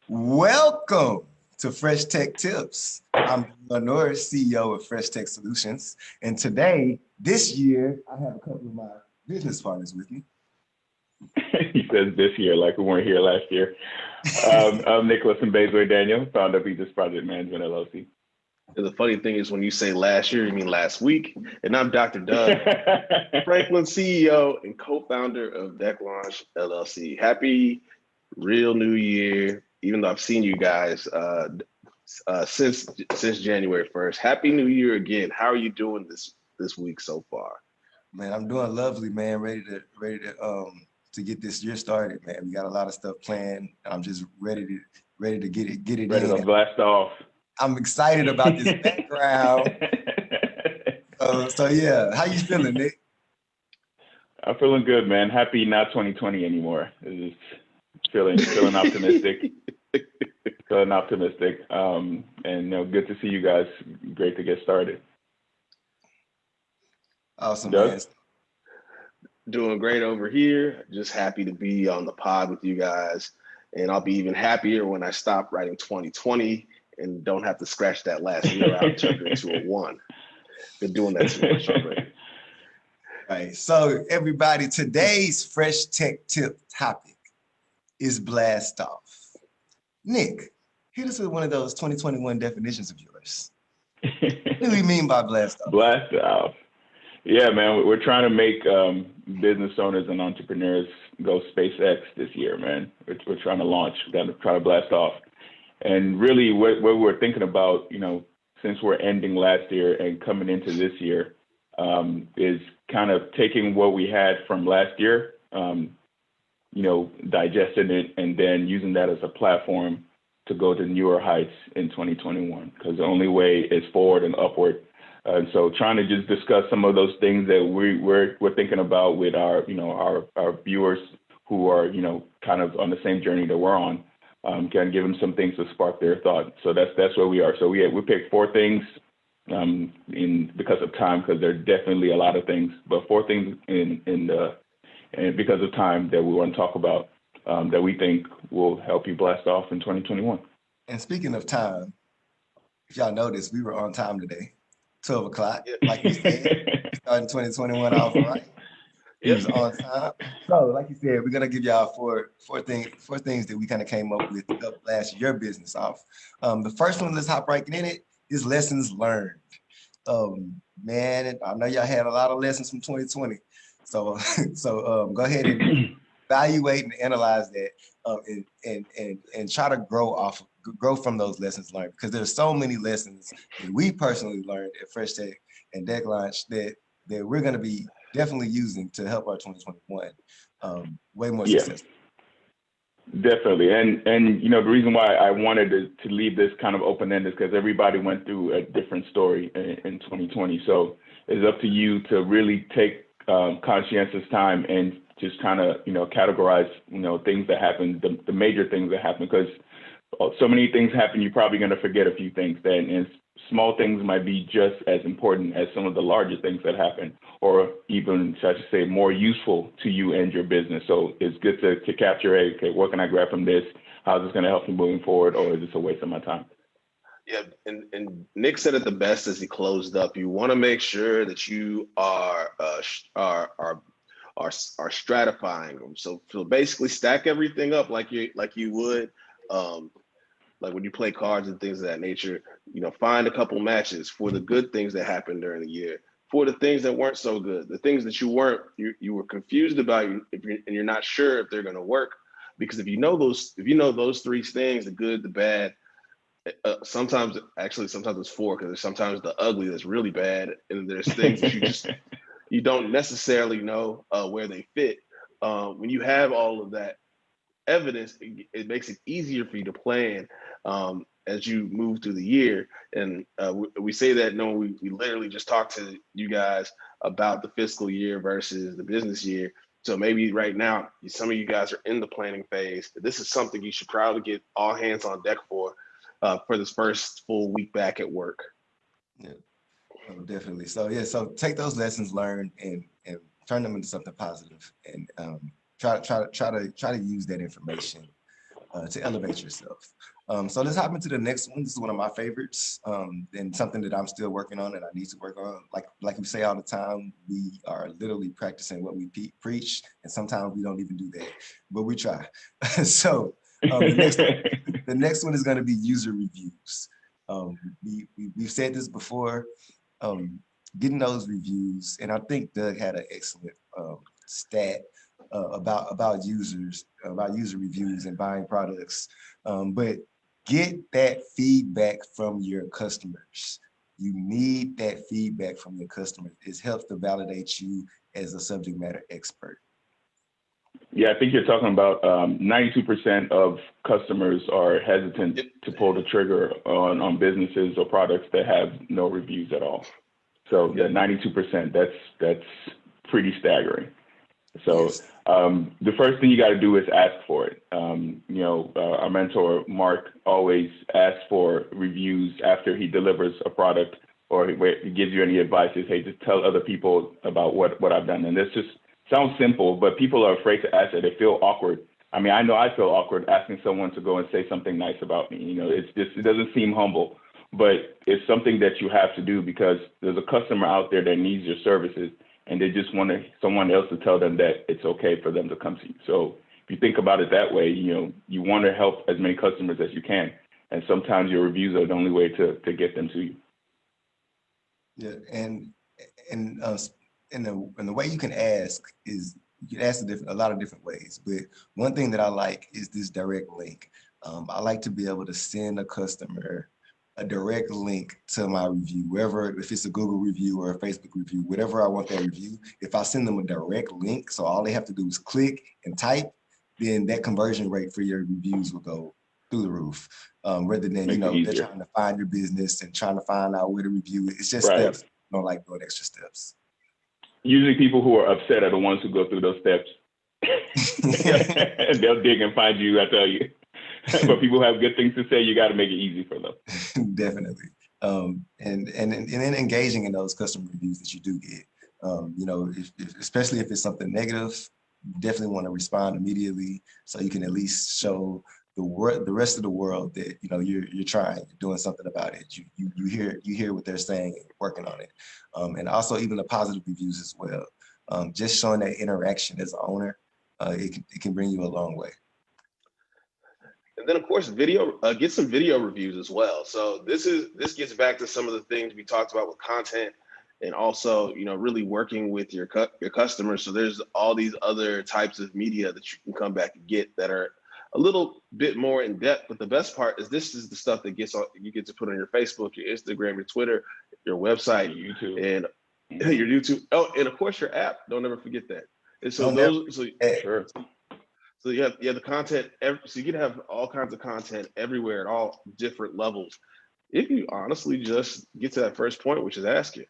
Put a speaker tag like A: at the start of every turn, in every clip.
A: Welcome to Fresh Tech Tips. I'm Lenore, CEO of Fresh Tech Solutions. And today, this year, I have a couple of my business partners with me.
B: He says this year, like we weren't here last year. I'm Nicholas and Daniel, founder of Aegis Project Management LLC.
C: And the funny thing is, when you say last year, you mean last week. And I'm Dr. Doug, Franklin CEO and co-founder of Deck Launch LLC. Happy real new year! Even though I've seen you guys since January 1st. Happy New Year again. How are you doing this week so far?
A: Man, I'm doing lovely, man. Ready to get this year started, man. We got a lot of stuff planned. I'm just ready to get it
B: Ready to
A: in.
B: blast off.
A: I'm excited about this background. So yeah, how you feeling, Nick?
B: I'm feeling good, man. Happy not 2020 anymore. It's just feeling optimistic. Feeling optimistic. And good to see you guys. Great to get started.
A: Awesome,
B: Doug?
A: man.
C: Doing great over here. Just happy to be on the pod with you guys. And I'll be even happier when I stop writing 2020 and don't have to scratch that last zero out and turn it into a one. Been doing that too much already.
A: Right. So everybody, today's Fresh Tech Tip topic is blast off. Nick, hit us with one of those 2021 definitions of yours. What do we mean by blast off?
B: Blast off. Yeah, man, we're trying to make business owners and entrepreneurs go SpaceX this year, man. We're trying to launch, try to blast off. And really what we're thinking about, since we're ending last year and coming into this year, is kind of taking what we had from last year, digesting it and then using that as a platform to go to newer heights in 2021, because the only way is forward and upward. And so trying to just discuss some of those things that we're thinking about with our viewers who are, kind of on the same journey that we're on, can give them some things to spark their thought. So that's where we are. So we picked 4 things because of time, because there are definitely a lot of things, but 4 things and because of time that we want to talk about that we think will help you blast off in 2021.
A: And speaking of time, if y'all noticed, we were on time today. 12 o'clock, like you said, starting 2021 off right. It was on time. So, like you said, we're gonna give y'all four things that we kind of came up with to help blast your business off. The first one, let's hop right in it, is lessons learned. Man, I know y'all had a lot of lessons from 2020. So, go ahead and evaluate and analyze that, and try to grow from those lessons learned, because there's so many lessons that we personally learned at Fresh Tech and Deck Launch that we're going to be definitely using to help our 2021 way more successful.
B: Definitely. And the reason why I wanted to leave this kind of open-ended is because everybody went through a different story in 2020. So it's up to you to really take conscientious time and just kind of, categorize, things that happen, the major things that happen, because so many things happen, you're probably going to forget a few things. And small things might be just as important as some of the larger things that happen, or even, I should say, more useful to you and your business. So it's good to capture, okay, what can I grab from this? How's this going to help me moving forward, or is this a waste of my time?
C: Yeah, and Nick said it the best as he closed up. You want to make sure that you are stratifying them. So basically, stack everything up like you would. Like when you play cards and things of that nature, find a couple matches for the good things that happened during the year, for the things that weren't so good, the things that you were confused about, and you're not sure if they're going to work. Because if you know those 3 things, the good, the bad, sometimes it's 4, because there's sometimes the ugly that's really bad, and there's things that you don't necessarily know where they fit. When you have all of that evidence, it makes it easier for you to plan as you move through the year. And we say that we literally just talked to you guys about the fiscal year versus the business year. So maybe right now, some of you guys are in the planning phase. This is something you should probably get all hands on deck for this first full week back at work.
A: Yeah, definitely. So take those lessons learned and turn them into something positive, and try to use that information to elevate yourself. So let's hop into the next one. This is one of my favorites, and something that I'm still working on and I need to work on. Like we say all the time, we are literally practicing what we preach, and sometimes we don't even do that, but we try. So the next one is going to be user reviews. We've said this before, getting those reviews, and I think Doug had an excellent stat about user reviews and buying products, but get that feedback from your customers. You need that feedback from your customers. It helps to validate you as a subject matter expert.
B: Yeah, I think you're talking about 92% of customers are hesitant to pull the trigger on businesses or products that have no reviews at all. So that 92%, that's pretty staggering. So
A: Yes.
B: The first thing you got to do is ask for it. Our mentor, Mark, always asks for reviews after he delivers a product or he gives you any advice. Is, hey, just tell other people about what I've done. And this just sounds simple, but people are afraid to ask it. They feel awkward. I mean, I know I feel awkward asking someone to go and say something nice about me. It doesn't seem humble, but it's something that you have to do because there's a customer out there that needs your services. And they just want someone else to tell them that it's okay for them to come to you. So if you think about it that way, you want to help as many customers as you can. And sometimes your reviews are the only way to get them to you.
A: Yeah, and the way you can ask is you can ask a lot of different ways. But one thing that I like is this direct link. I like to be able to send a customer a direct link to my review, wherever, if it's a Google review or a Facebook review, whatever I want that review, if I send them a direct link, so all they have to do is click and type, then that conversion rate for your reviews will go through the roof. Rather than, they're trying to find your business and trying to find out where to review it. It's just steps. I don't like doing extra steps.
B: Usually people who are upset are the ones who go through those steps. They'll dig and find you, I tell you. But people have good things to say, you got to make it easy for them.
A: Definitely. And then engaging in those customer reviews that you do get. Especially if it's something negative, you definitely want to respond immediately so you can at least show the rest of the world that you're trying, you're doing something about it. You hear what they're saying and working on it. And also even the positive reviews as well. Just showing that interaction as an owner, it can bring you a long way.
C: And then of course, get some video reviews as well. So this gets back to some of the things we talked about with content, and also really working with your customers. So there's all these other types of media that you can come back and get that are a little bit more in depth. But the best part is this is the stuff that you get to put on your Facebook, your Instagram, your Twitter, your website,
B: YouTube,
C: and your YouTube. Oh, and of course your app. Don't ever forget that. And so
B: sure.
C: So you have the content, so you can have all kinds of content everywhere at all different levels. If you honestly just get to that first point, which is ask it.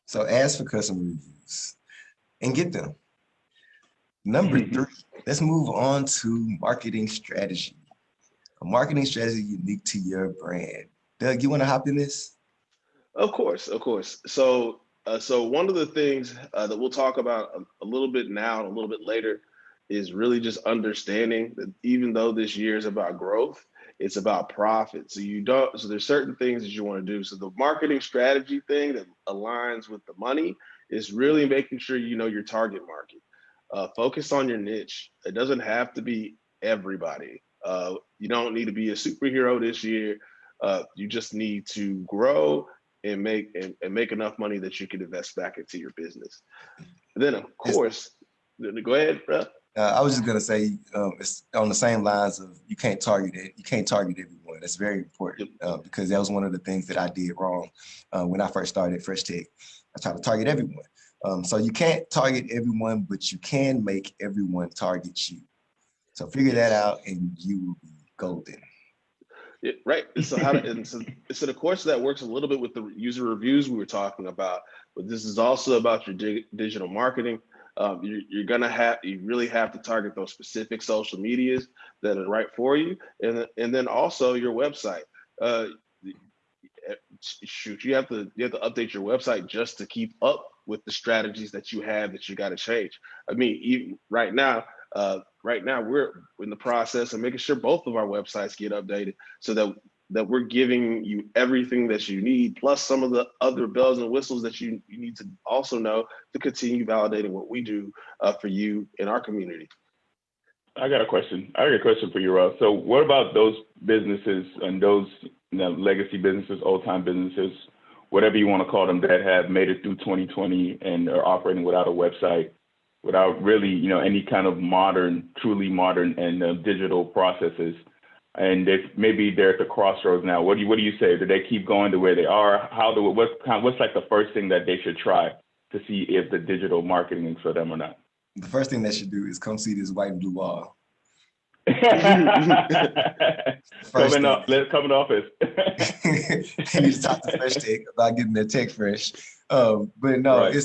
A: So ask for customer reviews and get them. Number 3, let's move on to marketing strategy. A marketing strategy unique to your brand. Doug, you want to hop in this?
C: Of course. So one of the things that we'll talk about a little bit now and a little bit later is really just understanding that even though this year is about growth, it's about profit. So there's certain things that you want to do. So the marketing strategy thing that aligns with the money is really making sure you know your target market. Focus on your niche. It doesn't have to be everybody. You don't need to be a superhero this year. You just need to grow and make enough money that you can invest back into your business. And then of course, go ahead, bro.
A: I was just gonna say it's on the same lines of you can't target everyone. That's very important because that was one of the things that I did wrong when I first started Fresh Tech. I tried to target everyone. So you can't target everyone, but you can make everyone target you. So figure that out, and you will be golden.
C: Yeah, right. So so the course that works a little bit with the user reviews we were talking about, but this is also about your digital marketing. You really have to target those specific social medias that are right for you, and then also your website. You have to update your website just to keep up with the strategies that you have that you got to change. I mean, even right now, Right now, we're in the process of making sure both of our websites get updated so that we're giving you everything that you need, plus some of the other bells and whistles that you need to also know to continue validating what we do for you in our community.
B: I got a question. I got a question for you, Ross. So what about those businesses and those legacy businesses, old time businesses, whatever you want to call them, that have made it through 2020 and are operating without a website, without really, any kind of truly modern and digital processes? And maybe they're at the crossroads now. What do you say? Do they keep going to where they are? What's like the first thing that they should try to see if the digital marketing is for them or not?
A: The first thing they should do is come see this white and blue wall.
B: Coming office.
A: They need to talk to Fresh Tech about getting their tech fresh. But no, right.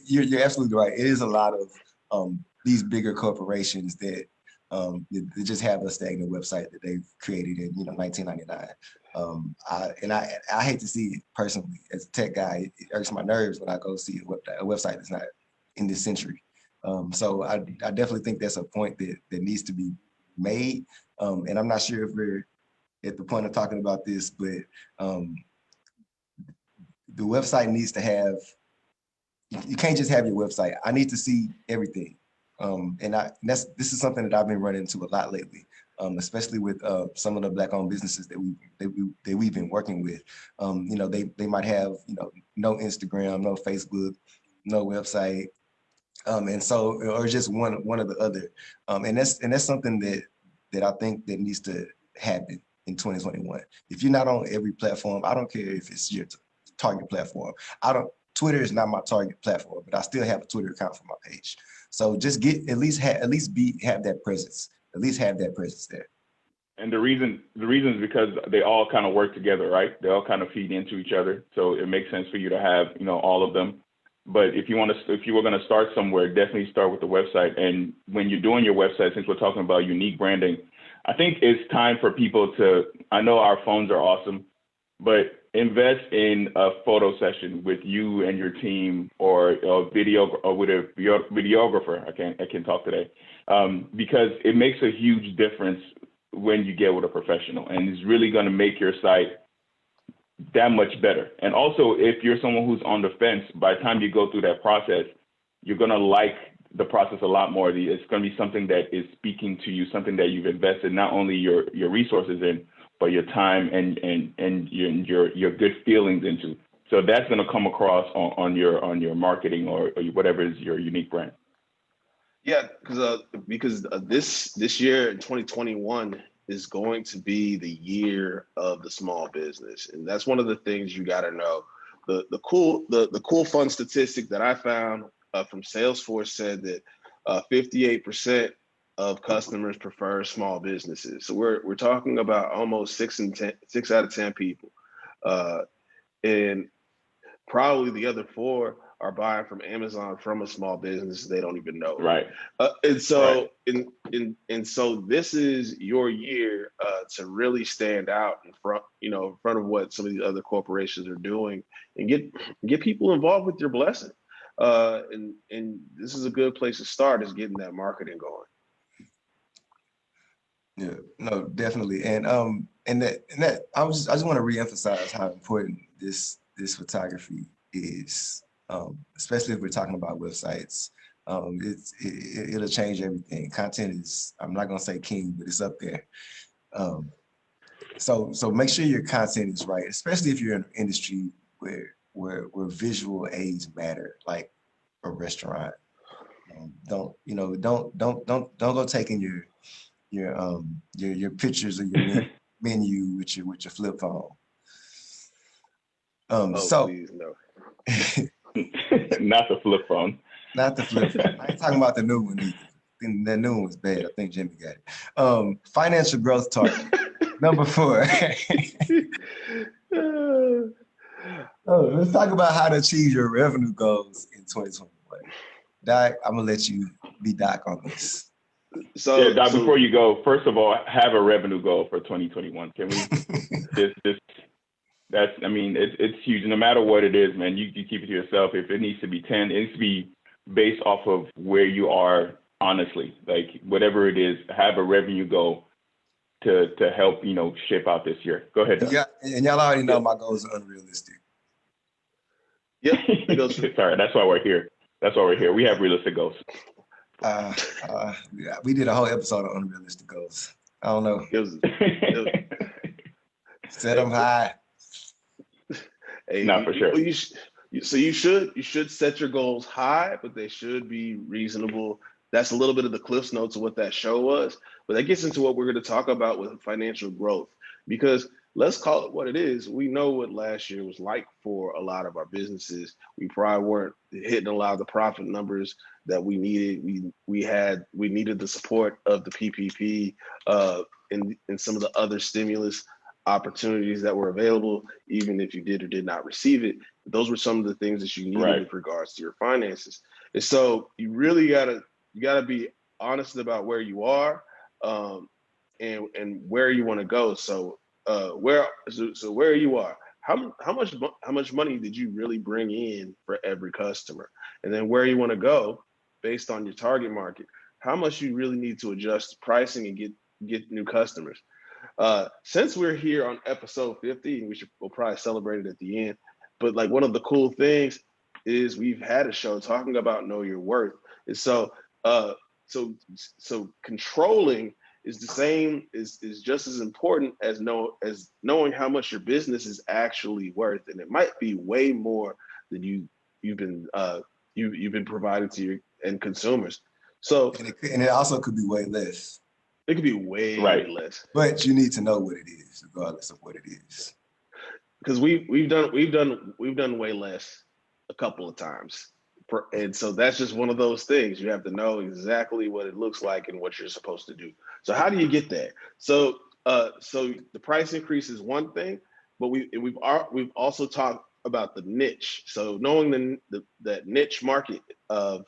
A: You're absolutely right. It is a lot of these bigger corporations that they just have a stagnant website that they've created in 1999. I hate to see it personally. As a tech guy, it irks my nerves when I go see a website that's not in this century. So I definitely think that's a point that needs to be made. And I'm not sure if we're at the point of talking about this, but the website needs to have, you can't just have your website. I need to see everything. This is something that I've been running into a lot lately, especially with some of the Black-owned businesses that we've been working with. They might have no Instagram, no Facebook, no website, and so, or just one or the other, and that's something that I think that needs to happen in 2021. If you're not on every platform, I don't care if it's your target platform. Twitter is not my target platform, but I still have a Twitter account for my page. So just have that presence. At least have that presence there.
B: And the reason is because they all kind of work together, right? They all kind of feed into each other. So it makes sense for you to have, all of them. But if you were going to start somewhere, definitely start with the website. And when you're doing your website, since we're talking about unique branding, I think it's time for people to, I know our phones are awesome, but invest in a photo session with you and your team, or a video, or with a videographer. I can talk today, because it makes a huge difference when you get with a professional, and it's really going to make your site that much better. And also, if you're someone who's on the fence, by the time you go through that process, you're going to like the process a lot more. It's going to be something that is speaking to you, something that you've invested not only your resources in, but your time and your good feelings into. So that's going to come across on your marketing or whatever is your unique brand.
C: Yeah, because this year in 2021 is going to be the year of the small business, and that's one of the things you got to know. The cool fun statistic that I found from Salesforce said that 58% of customers prefer small businesses. So we're talking about almost 6 out of 10 people, and probably the other 4 are buying from Amazon from a small business they don't even know.
B: Right.
C: And so
B: right.
C: and so this is your year to really stand out in front of what some of these other corporations are doing, and get people involved with your blessing. And this is a good place to start, is getting that marketing going.
A: Yeah, no, definitely. And that I just want to reemphasize how important this photography is, especially if we're talking about websites. It'll change everything. Content is, I'm not gonna say king, but it's up there. So make sure your content is right, especially if you're in an industry where visual aids matter, like a restaurant. Don't go taking your pictures of your menu with your flip phone.
C: Please, no.
B: Not the flip phone.
A: Not the flip phone. I ain't talking about the new one either. That new one was bad. I think Jimmy got it. Financial growth target. Number 4. Let's talk about how to achieve your revenue goals in 2021. Doc, I'm gonna let you be Doc on this.
B: So, Doc, before you go, first of all, have a revenue goal for 2021. Can we? It's huge. No matter what it is, man, you keep it to yourself. If it needs to be 10, it needs to be based off of where you are honestly. Like whatever it is, have a revenue goal to help, shape out this year. Go ahead, Doug.
A: Yeah, and y'all already know
C: Yep.
A: my goals are unrealistic.
C: Yep. It goes.
B: Sorry, that's why we're here. That's why we're here. We have realistic goals.
A: Yeah, we did a whole episode on unrealistic goals. I don't know.
C: It
A: Set them high.
B: Hey, no, for sure.
C: You should set your goals high, but they should be reasonable. That's a little bit of the Cliff's Notes of what that show was. But that gets into what we're going to talk about with financial growth. Because let's call it what it is. We know what last year was like for a lot of our businesses. We probably weren't hitting a lot of the profit numbers that we needed. We needed the support of the PPP and some of the other stimulus opportunities that were available, even if you did or did not receive it. Those were some of the things that you needed with regards to your finances. And so you really gotta be honest about where you are and where you want to go. So where you are, how much money did you really bring in for every customer, and then where you want to go based on your target market, how much you really need to adjust pricing and get new customers. Since we're here on episode 50, and we'll probably celebrate it at the end, but like one of the cool things is we've had a show talking about know your worth. And so controlling is the same, is just as important as knowing how much your business is actually worth. And it might be way more than you've been providing to your end consumers. So
A: and it also could be way less.
C: It could be way less.
A: But you need to know what it is, regardless of what it is.
C: Because we've done way less a couple of times. And so that's just one of those things. You have to know exactly what it looks like and what you're supposed to do. So how do you get that? So the price increase is one thing, but we've also talked about the niche. So knowing that niche market of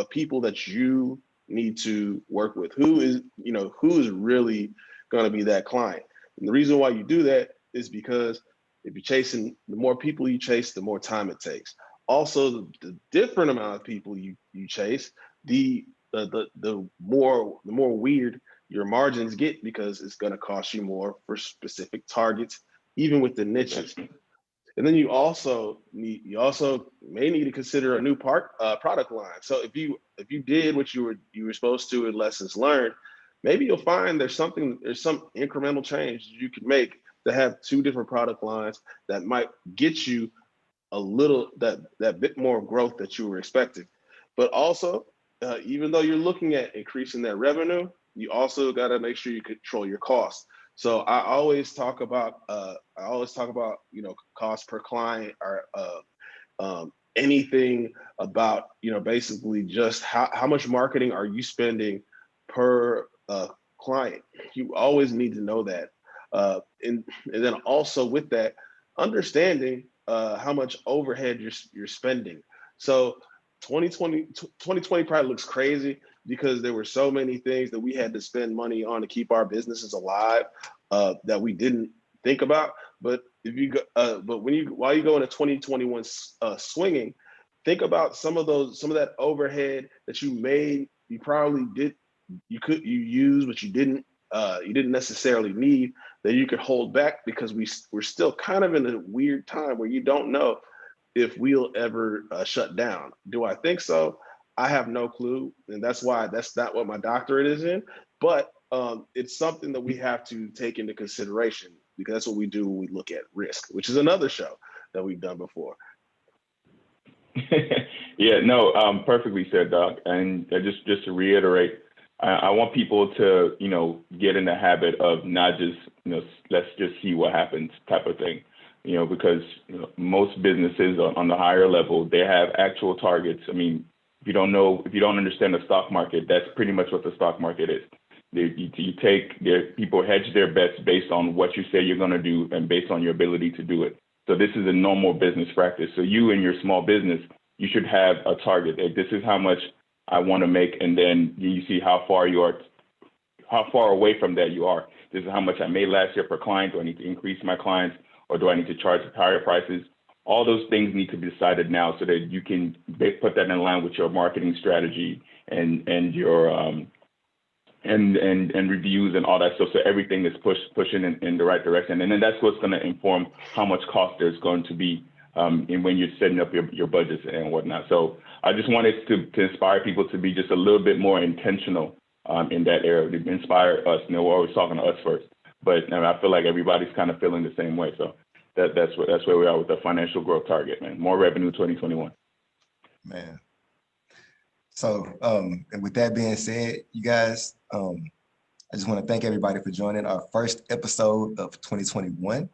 C: people that you need to work with, who is really going to be that client. And the reason why you do that is because if you're chasing, the more people you chase, the more time it takes. Also, the different amount of people you chase, the more weird your margins get, because it's going to cost you more for specific targets, even with the niches. And then you also may need to consider a new product line. So if you did what you were supposed to in lessons learned, maybe you'll find there's some incremental change you could make to have two different product lines that might get you a little that bit more growth that you were expecting. But also, even though you're looking at increasing that revenue, you also got to make sure you control your costs. So I always talk about cost per client, or anything about basically just how much marketing are you spending per client. You always need to know that, and then also with that, understanding how much overhead you're spending. So 2020 probably looks crazy because there were so many things that we had to spend money on to keep our businesses alive that we didn't think about. But if you go, while you go into 2021 swinging, think about some of that overhead that you probably use, but you didn't necessarily need, that you could hold back, because we're still kind of in a weird time where you don't know if we'll ever shut down. Do I think so? I have no clue, and that's why that's not what my doctorate is in. But it's something that we have to take into consideration, because that's what we do when we look at risk, which is another show that we've done before.
B: Yeah, no, perfectly said, Doc. And just to reiterate, I want people to, get in the habit of not just, let's just see what happens type of thing, because most businesses on the higher level, they have actual targets. I mean, if you don't understand the stock market, that's pretty much what the stock market is. People hedge their bets based on what you say you're going to do and based on your ability to do it. So this is a normal business practice. So you and your small business, you should have a target. This is how much I want to make, and then you see how far away from that you are. This is how much I made last year per client. Do I need to increase my clients, or do I need to charge higher prices? all those things need to be decided now so that you can put that in line with your marketing strategy and your and reviews and all that stuff. So everything is pushing in the right direction. And then that's what's going to inform how much cost there's going to be and when you're setting up your budgets and whatnot. So I just wanted to inspire people to be just a little bit more intentional in that area, to inspire us. You know, we're always talking to us first, but I feel like everybody's kind of feeling the same way. So that's where we are with the financial growth target, man. More revenue 2021.
A: Man. So, and with that being said, you guys, I just want to thank everybody for joining our first episode of 2021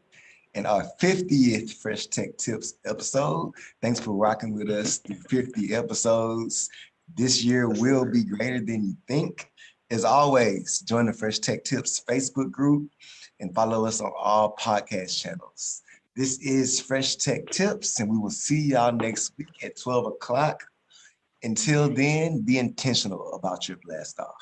A: and our 50th Fresh Tech Tips episode. Thanks for rocking with us through 50 episodes. This year will be greater than you think. As always, join the Fresh Tech Tips Facebook group and follow us on all podcast channels. This is Fresh Tech Tips, and we will see y'all next week at 12 o'clock. Until then, be intentional about your blast off.